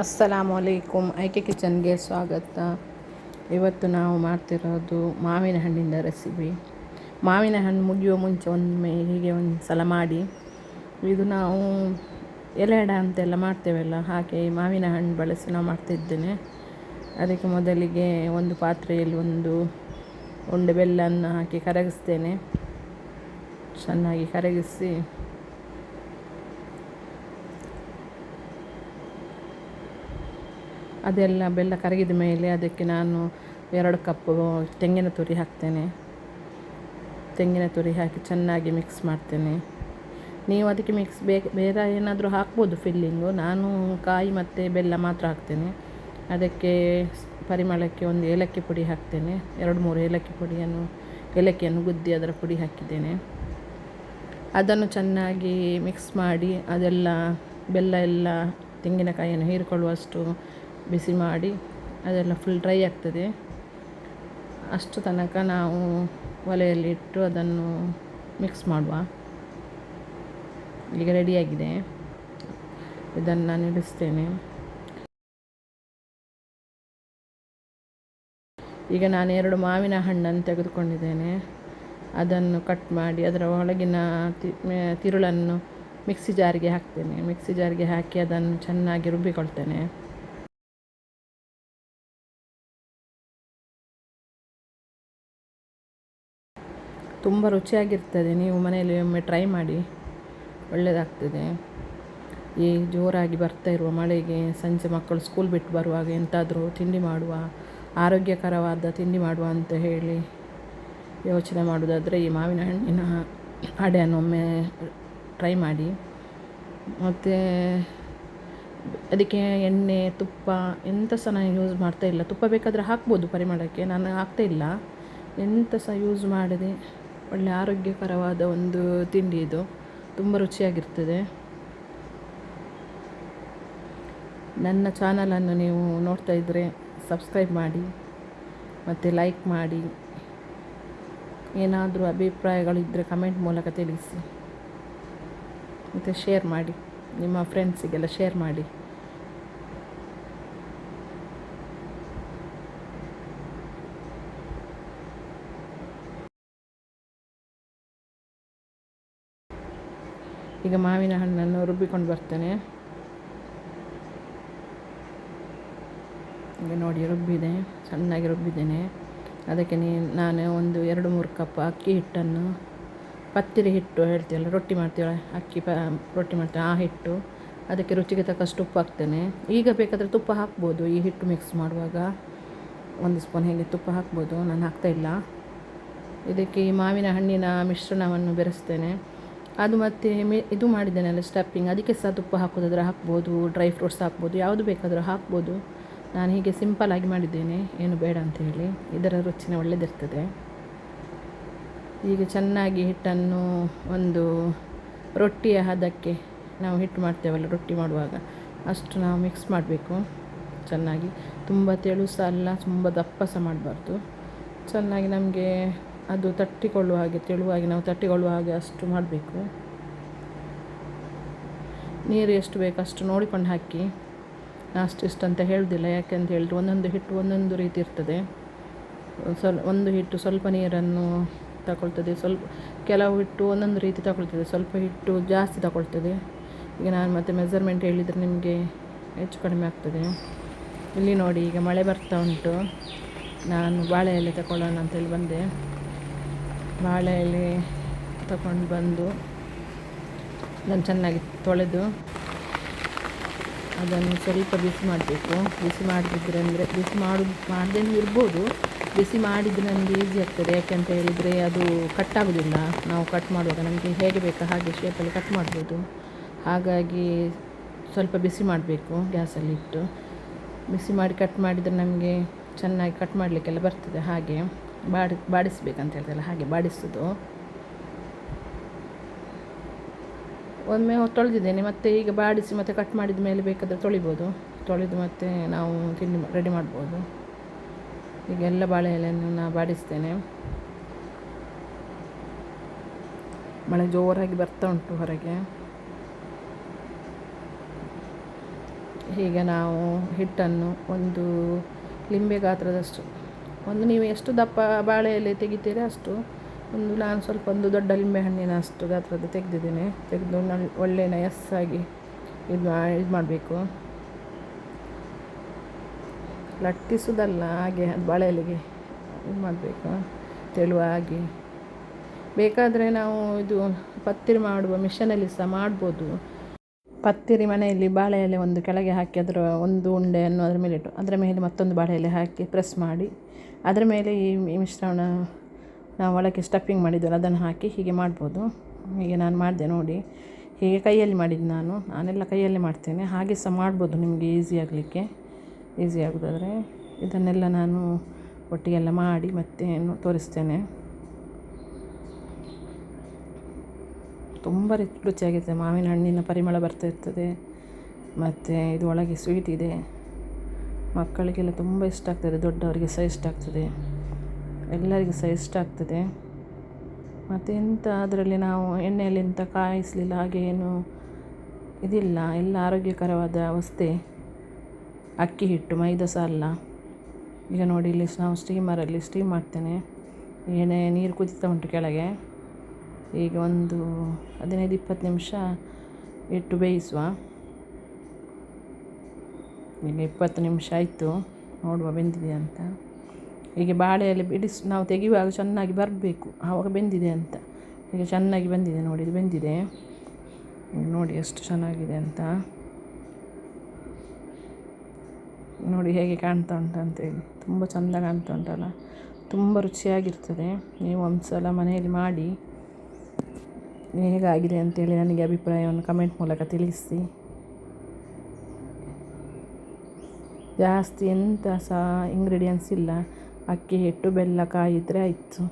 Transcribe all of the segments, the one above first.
ಅಸ್ಸಲಾಮು ಅಲೈಕುಮ್. ಐಕೆ ಕಿಚನ್ಗೆ ಸ್ವಾಗತ. ಇವತ್ತು ನಾವು ಮಾಡ್ತಿರೋದು ಮಾವಿನ ಹಣ್ಣಿಂದ ರೆಸಿಪಿ. ಮಾವಿನ ಹಣ್ಣು ಮುಗಿಯೋ ಮುಂಚೆ ಒಮ್ಮೆ ಹೀಗೆ ಒಂದು ಸಲ ಮಾಡಿ. ಇದು ನಾವು ಎಲೆಡ ಅಂತೆಲ್ಲ ಮಾಡ್ತೇವಲ್ಲ, ಹಾಗೆ ಮಾವಿನ ಹಣ್ಣು ಬಳಸಿ ನಾವು ಮಾಡ್ತಿದ್ದೇನೆ. ಅದಕ್ಕೆ ಮೊದಲಿಗೆ ಒಂದು ಪಾತ್ರೆಯಲ್ಲಿ ಒಂದು ಉಂಡೆ ಬೆಲ್ಲವನ್ನು ಹಾಕಿ ಕರಗಿಸ್ತೇನೆ. ಚೆನ್ನಾಗಿ ಕರಗಿಸಿ ಅದೆಲ್ಲ ಬೆಲ್ಲ ಕರಗಿದ ಮೇಲೆ ಅದಕ್ಕೆ ನಾನು 2 ಕಪ್ ತೆಂಗಿನ ತುರಿ ಹಾಕ್ತೇನೆ. ತೆಂಗಿನ ತುರಿ ಹಾಕಿ ಚೆನ್ನಾಗಿ ಮಿಕ್ಸ್ ಮಾಡ್ತೇನೆ. ನೀವು ಅದಕ್ಕೆ ಬೇರೆ ಏನಾದರೂ ಹಾಕ್ಬೋದು ಫಿಲ್ಲಿಂಗು. ನಾನು ಕಾಯಿ ಮತ್ತು ಬೆಲ್ಲ ಮಾತ್ರ ಹಾಕ್ತೇನೆ. ಅದಕ್ಕೆ ಪರಿಮಳಕ್ಕೆ ಒಂದು ಏಲಕ್ಕಿ ಪುಡಿ ಹಾಕ್ತೇನೆ. 2-3 ಏಲಕ್ಕಿಯನ್ನು ಗುದ್ದಿ ಅದರ ಪುಡಿ ಹಾಕಿದ್ದೇನೆ. ಅದನ್ನು ಚೆನ್ನಾಗಿ ಮಿಕ್ಸ್ ಮಾಡಿ ಅದೆಲ್ಲ ಬೆಲ್ಲ ಎಲ್ಲ ತೆಂಗಿನಕಾಯಿಯನ್ನು ಹೀರಿಕೊಳ್ಳುವಷ್ಟು ಬಿಸಿ ಮಾಡಿ ಅದೆಲ್ಲ ಫುಲ್ ಡ್ರೈ ಆಗ್ತದೆ. ಅಷ್ಟು ತನಕ ನಾವು ಒಲೆಯಲ್ಲಿ ಇಟ್ಟು ಅದನ್ನು ಮಿಕ್ಸ್ ಮಾಡುವ. ಈಗ ರೆಡಿಯಾಗಿದೆ. ಇದನ್ನು ನಾನು ಇಳಿಸ್ತೇನೆ. ಈಗ ನಾನು 2 ಮಾವಿನ ಹಣ್ಣನ್ನು ತೆಗೆದುಕೊಂಡಿದ್ದೇನೆ. ಅದನ್ನು ಕಟ್ ಮಾಡಿ ಅದರ ಒಳಗಿನ ತಿರುಳನ್ನು ಮಿಕ್ಸಿ ಜಾರಿಗೆ ಹಾಕ್ತೇನೆ. ಮಿಕ್ಸಿ ಜಾರಿಗೆ ಹಾಕಿ ಅದನ್ನು ಚೆನ್ನಾಗಿ ರುಬ್ಬಿಕೊಳ್ತೇನೆ. ತುಂಬ ರುಚಿಯಾಗಿರ್ತದೆ. ನೀವು ಮನೆಯಲ್ಲಿ ಒಮ್ಮೆ ಟ್ರೈ ಮಾಡಿ, ಒಳ್ಳೆಯದಾಗ್ತದೆ. ಈ ಜೋರಾಗಿ ಬರ್ತಾ ಇರುವ ಮಳೆಗೆ ಸಂಜೆ ಮಕ್ಕಳು ಸ್ಕೂಲ್ ಬಿಟ್ಟು ಬರುವಾಗ ಎಂತಾದರೂ ತಿಂಡಿ ಮಾಡುವ, ಆರೋಗ್ಯಕರವಾದ ತಿಂಡಿ ಮಾಡುವ ಅಂತ ಹೇಳಿ ಯೋಚನೆ ಮಾಡೋದಾದರೆ ಈ ಮಾವಿನ ಹಣ್ಣಿನ ಅಡೆಯನ್ನು ಒಮ್ಮೆ ಟ್ರೈ ಮಾಡಿ. ಮತ್ತು ಅದಕ್ಕೆ ಎಣ್ಣೆ, ತುಪ್ಪ ಎಂತ ಸಹ ನಾನು ಯೂಸ್ ಮಾಡ್ತಾ ಇಲ್ಲ. ತುಪ್ಪ ಬೇಕಾದರೆ ಹಾಕ್ಬೋದು ಪರಿಮಳಕ್ಕೆ, ನಾನು ಹಾಕ್ತಾ ಇಲ್ಲ. ಎಂತ ಸಹ ಯೂಸ್ ಮಾಡದೆ ಒಳ್ಳೆ ಆರೋಗ್ಯಕರವಾದ ಒಂದು ತಿಂಡಿ ಇದು. ತುಂಬ ರುಚಿಯಾಗಿರ್ತದೆ. ನನ್ನ ಚಾನಲನ್ನು ನೀವು ನೋಡ್ತಾ ಇದ್ದರೆ ಸಬ್ಸ್ಕ್ರೈಬ್ ಮಾಡಿ ಮತ್ತು ಲೈಕ್ ಮಾಡಿ. ಏನಾದರೂ ಅಭಿಪ್ರಾಯಗಳಿದ್ದರೆ ಕಮೆಂಟ್ ಮೂಲಕ ತಿಳಿಸಿ. ಮತ್ತು ಶೇರ್ ಮಾಡಿ, ನಿಮ್ಮ ಫ್ರೆಂಡ್ಸಿಗೆಲ್ಲ ಶೇರ್ ಮಾಡಿ. ಈಗ ಮಾವಿನ ಹಣ್ಣನ್ನು ರುಬ್ಬಿಕೊಂಡು ಬರ್ತೇನೆ. ಈಗ ನೋಡಿ ರುಬ್ಬಿದೆ, ಚೆನ್ನಾಗಿ ರುಬ್ಬಿದ್ದೇನೆ. ಅದಕ್ಕೆ ನಾನು ಒಂದು 2-3 ಕಪ್ ಅಕ್ಕಿ ಹಿಟ್ಟನ್ನು, ಪತ್ತಿರಿ ಹಿಟ್ಟು ಹೇಳ್ತೀವಲ್ಲ, ರೊಟ್ಟಿ ಮಾಡ್ತೀವಲ್ಲ, ರೊಟ್ಟಿ ಮಾಡ್ತೇವೆ ಆ ಹಿಟ್ಟು, ಅದಕ್ಕೆ ರುಚಿಗೆ ತಕ್ಕಷ್ಟು ಉಪ್ಪು ಹಾಕ್ತೇನೆ. ಈಗ ಬೇಕಾದರೆ ತುಪ್ಪ ಹಾಕ್ಬೋದು. ಈ ಹಿಟ್ಟು ಮಿಕ್ಸ್ ಮಾಡುವಾಗ 1 ಸ್ಪೂನ್ ಹೇಗೆ ತುಪ್ಪ ಹಾಕ್ಬೋದು. ನಾನು ಹಾಕ್ತಾಯಿಲ್ಲ. ಇದಕ್ಕೆ ಈ ಮಾವಿನ ಹಣ್ಣಿನ ಮಿಶ್ರಣವನ್ನು ಬೆರೆಸ್ತೇನೆ. ಅದು ಮತ್ತು ಇದು ಮಾಡಿದ್ದೇನಲ್ಲ ಸ್ಟಫಿಂಗ್, ಅದಕ್ಕೆ ಸಹ ತುಪ್ಪ ಹಾಕೋದಾದರೆ ಹಾಕ್ಬೋದು, ಡ್ರೈ ಫ್ರೂಟ್ಸ್ ಹಾಕ್ಬೋದು, ಯಾವುದು ಬೇಕಾದರೂ ಹಾಕ್ಬೋದು. ನಾನು ಹೀಗೆ ಸಿಂಪಲ್ಲಾಗಿ ಮಾಡಿದ್ದೇನೆ, ಏನು ಬೇಡ ಅಂತ ಹೇಳಿ. ಇದರ ರುಚಿನ ಒಳ್ಳೆಯದಿರ್ತದೆ. ಈಗ ಚೆನ್ನಾಗಿ ಹಿಟ್ಟನ್ನು ಒಂದು ರೊಟ್ಟಿಯ ಹದಕ್ಕೆ, ನಾವು ಹಿಟ್ಟು ಮಾಡ್ತೇವಲ್ಲ ರೊಟ್ಟಿ ಮಾಡುವಾಗ, ಅಷ್ಟು ನಾವು ಮಿಕ್ಸ್ ಮಾಡಬೇಕು ಚೆನ್ನಾಗಿ. ತುಂಬ ತೆಳು ಸಹ ಅಲ್ಲ, ತುಂಬ ದಪ್ಪ ಸಹ ಮಾಡಬಾರ್ದು. ಚೆನ್ನಾಗಿ ನಮಗೆ ಅದು ತಟ್ಟಿಕೊಳ್ಳುವ ಹಾಗೆ, ತೆಳುವಾಗಿ ನಾವು ತಟ್ಟಿಕೊಳ್ಳುವ ಹಾಗೆ ಅಷ್ಟು ಮಾಡಬೇಕು. ನೀರು ಎಷ್ಟು ಬೇಕು ಅಷ್ಟು ನೋಡಿಕೊಂಡು ಹಾಕಿ. ಅಷ್ಟಿಷ್ಟು ಅಂತ ಹೇಳೋದಿಲ್ಲ, ಯಾಕೆಂತ ಹೇಳಿದ್ರೆ ಒಂದೊಂದು ಹಿಟ್ಟು ಒಂದೊಂದು ರೀತಿ ಇರ್ತದೆ. ಒಂದು ಹಿಟ್ಟು ಸ್ವಲ್ಪ ನೀರನ್ನು ತಗೊಳ್ತದೆ, ಕೆಲವು ಹಿಟ್ಟು ಒಂದೊಂದು ರೀತಿ ತಗೊಳ್ತದೆ, ಸ್ವಲ್ಪ ಹಿಟ್ಟು ಜಾಸ್ತಿ ತಗೊಳ್ತದೆ. ಈಗ ನಾನು ಮತ್ತೆ ಮೆಜರ್ಮೆಂಟ್ ಹೇಳಿದರೆ ನಿಮಗೆ ಹೆಚ್ಚು ಕಡಿಮೆ ಆಗ್ತದೆ. ಇಲ್ಲಿ ನೋಡಿ, ಈಗ ಮಳೆ ಬರ್ತಾ ಉಂಟು. ನಾನು ಬಾಳೆ ಎಲೆ ತಗೊಳ್ಳೋಣ ಅಂತೇಳಿ ಬಂದೆ. ಬಾಳೆ ಎಲೆ ತಗೊಂಡು ಬಂದು ನಾನು ಚೆನ್ನಾಗಿ ತೊಳೆದು ಅದನ್ನು ಸ್ವಲ್ಪ ಬಿಸಿ ಮಾಡಬೇಕು. ಬಿಸಿ ಮಾಡದಿದ್ದರೆ ಅಂದರೆ ಮಾಡದೇನೂ ಇರ್ಬೋದು. ಬಿಸಿ ಮಾಡಿದರೆ ನನಗೆ ಈಸಿ ಆಗ್ತದೆ. ಯಾಕೆಂತ ಹೇಳಿದರೆ ಅದು ಕಟ್ಟಾಗೋದಿಲ್ಲ. ನಾವು ಕಟ್ ಮಾಡುವಾಗ ನಮಗೆ ಹೇಗೆ ಬೇಕಾ ಹಾಗೆ ಶೇಪಲ್ಲಿ ಕಟ್ ಮಾಡ್ಬೋದು. ಹಾಗಾಗಿ ಸ್ವಲ್ಪ ಬಿಸಿ ಮಾಡಬೇಕು ಗ್ಯಾಸಲ್ಲಿ ಇಟ್ಟು. ಬಿಸಿ ಮಾಡಿ ಕಟ್ ಮಾಡಿದರೆ ನಮಗೆ ಚೆನ್ನಾಗಿ ಕಟ್ ಮಾಡಲಿಕ್ಕೆಲ್ಲ ಬರ್ತದೆ. ಹಾಗೆ ಬಾಡಿಸ್ಬೇಕಂತ ಹೇಳ್ತಲ್ಲ, ಹಾಗೆ ಬಾಡಿಸೋದು. ಒಮ್ಮೆ ತೊಳೆದಿದ್ದೇನೆ, ಮತ್ತು ಈಗ ಬಾಡಿಸಿ ಮತ್ತು ಕಟ್ ಮಾಡಿದ ಮೇಲೆ ಬೇಕಾದರೆ ತೊಳಿಬೋದು. ತೊಳೆದು ಮತ್ತು ನಾವು ತಿಂಡಿ ರೆಡಿ ಮಾಡ್ಬೋದು. ಈಗ ಎಲ್ಲ ಬಾಳೆ ಎಲೆಯನ್ನು ನಾನು ಬಾಡಿಸ್ತೇನೆ. ಮಳೆ ಜೋರಾಗಿ ಬರ್ತಾ ಉಂಟು ಹೊರಗೆ. ಹೀಗೆ ನಾವು ಹಿಟ್ಟನ್ನು ಒಂದು ಲಿಂಬೆ ಗಾತ್ರದಷ್ಟು, ಒಂದು ನೀವು ಎಷ್ಟು ದಪ್ಪ ಬಾಳೆ ಎಲೆ ತೆಗಿತೀರ ಅಷ್ಟು, ನಾನು ಸ್ವಲ್ಪ ಒಂದು ದೊಡ್ಡ ಲಿಂಬೆ ಹಣ್ಣಿನ ಅಷ್ಟು ಗಾತ್ರದ ತೆಗೆದಿದ್ದೇನೆ. ತೆಗೆದು ಒಳ್ಳೆ ನಯಸ್ಸಾಗಿ ಇದು ಮಾಡಬೇಕು, ಲಟ್ಟಿಸೋದಲ್ಲ, ಹಾಗೆ ಅದು ಬಾಳೆ ಎಲೆಗೆ ಇದು ಮಾಡಬೇಕು ತೆಳುವಾಗಿ. ಬೇಕಾದರೆ ನಾವು ಇದು ಪತ್ತಿರಿ ಮಾಡುವ ಮಿಷನಲ್ಲಿ ಸಹ ಮಾಡ್ಬೋದು. ಪತ್ತಿರಿ ಮನೆಯಲ್ಲಿ ಬಾಳೆ ಎಲೆ ಒಂದು ಕೆಳಗೆ ಹಾಕಿ ಅದರ ಒಂದು ಉಂಡೆಯನ್ನು ಅದರ ಮೇಲೆ ಇಟ್ಟು ಅದರ ಮೇಲೆ ಮತ್ತೊಂದು ಬಾಳೆ ಎಲೆ ಹಾಕಿ ಪ್ರೆಸ್ ಮಾಡಿ ಅದರ ಮೇಲೆ ಈ ಮಿಶ್ರಣ ನಾವು ಒಳಗೆ ಸ್ಟಫಿಂಗ್ ಮಾಡಿದ್ವಲ್ಲ ಅದನ್ನು ಹಾಕಿ ಹೀಗೆ ಮಾಡ್ಬೋದು. ಹೀಗೆ ನಾನು ಮಾಡಿದೆ ನೋಡಿ, ಹೀಗೆ ಕೈಯಲ್ಲಿ ಮಾಡಿದ್ದು ನಾನೆಲ್ಲ ಕೈಯಲ್ಲೇ ಮಾಡ್ತೇನೆ. ಹಾಗೆ ಸಹ ಮಾಡ್ಬೋದು ನಿಮಗೆ ಈಸಿ ಆಗೋದಾದರೆ. ಇದನ್ನೆಲ್ಲ ನಾನು ಒಟ್ಟಿಗೆಲ್ಲ ಮಾಡಿ ಮತ್ತೆ ತೋರಿಸ್ತೇನೆ. ತುಂಬ ರುಚಿಯಾಗಿರ್ತದೆ, ಮಾವಿನ ಹಣ್ಣಿನ ಪರಿಮಳ ಬರ್ತಾ ಇರ್ತದೆ, ಮತ್ತು ಇದು ಒಳಗೆ ಸ್ವೀಟ್ ಇದೆ. ಮಕ್ಕಳಿಗೆಲ್ಲ ತುಂಬ ಇಷ್ಟ ಆಗ್ತದೆ, ದೊಡ್ಡವರಿಗೆ ಸಹ ಇಷ್ಟ ಆಗ್ತದೆ, ಎಲ್ಲರಿಗೂ ಸಹ ಇಷ್ಟ ಆಗ್ತದೆ. ಮತ್ತು ಎಂಥ ಅದರಲ್ಲಿ ನಾವು ಎಣ್ಣೆಯಲ್ಲಿ ಎಂಥ ಕಾಯಿಸಲಿಲ್ಲ, ಹಾಗೆ ಏನು ಇದಿಲ್ಲ, ಎಲ್ಲ ಆರೋಗ್ಯಕರವಾದ ವಸ್ತೆ. ಅಕ್ಕಿ ಹಿಟ್ಟು, ಮೈದಾ ಸಹ ಅಲ್ಲ. ಈಗ ನೋಡಿ ಇಲ್ಲಿ ನಾವು ಸ್ಟೀಮರಲ್ಲಿ ಸ್ಟೀಮ್ ಮಾಡ್ತೇನೆ. ಏನೇ ನೀರು ಕುದೀತಾ ಉಂಟು ಕೆಳಗೆ. ಈಗ ಒಂದು 15-20 ನಿಮಿಷ ಇಟ್ಟು ಬೇಯಿಸುವ. ಈಗ 20 ನಿಮಿಷ ಆಯಿತು, ನೋಡುವ ಬೆಂದಿದೆ ಅಂತ. ಹೀಗೆ ಬಾಳೆಯಲ್ಲಿ ನಾವು ತೆಗೆಯುವಾಗ ಚೆನ್ನಾಗಿ ಬರಬೇಕು, ಆವಾಗ ಬೆಂದಿದೆ ಅಂತ. ಈಗ ಚೆನ್ನಾಗಿ ಬಂದಿದೆ ನೋಡಿ, ಇದು ಬೆಂದಿದೆ ನೋಡಿ ಎಷ್ಟು ಚೆನ್ನಾಗಿದೆ ಅಂತ. ನೋಡಿ ಹೇಗೆ ಕಾಣ್ತಾ ಉಂಟು ಅಂತೇಳಿ, ತುಂಬ ಚೆಂದ ಕಾಣ್ತಾ ಉಂಟಲ್ಲ, ತುಂಬ ರುಚಿಯಾಗಿರ್ತದೆ. ನೀವು ಒಂದು ಸಲ ಮನೆಯಲ್ಲಿ ಮಾಡಿ ಹೇಗಾಗಿದೆ ಅಂತೇಳಿ ನನಗೆ ಅಭಿಪ್ರಾಯವನ್ನು ಕಮೆಂಟ್ ಮೂಲಕ ತಿಳಿಸಿ. ಜಾಸ್ತಿ ಎಂಥ ಸಹ ಇಂಗ್ರೀಡಿಯೆಂಟ್ಸ್ ಇಲ್ಲ, ಅಕ್ಕಿ ಹಿಟ್ಟು, ಬೆಲ್ಲ, ಕಾಯಿ ಇದ್ದರೆ ಆಯಿತು,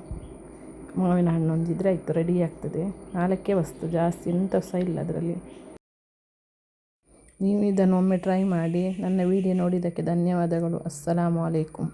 ಮಾವಿನ ಹಣ್ಣು ಒಂದಿದ್ರೆ ಆಯಿತು, ರೆಡಿ ಆಗ್ತದೆ. 4 ವಸ್ತು, ಜಾಸ್ತಿ ಎಂಥ ಸಹ ಇಲ್ಲ ಅದರಲ್ಲಿ. ನೀವು ಇದನ್ನು ಒಮ್ಮೆ ಟ್ರೈ ಮಾಡಿ. ನನ್ನ ವಿಡಿಯೋ ನೋಡಿದ್ದಕ್ಕೆ ಧನ್ಯವಾದಗಳು. ಅಸ್ಸಲಾಮು ಅಲೈಕುಂ.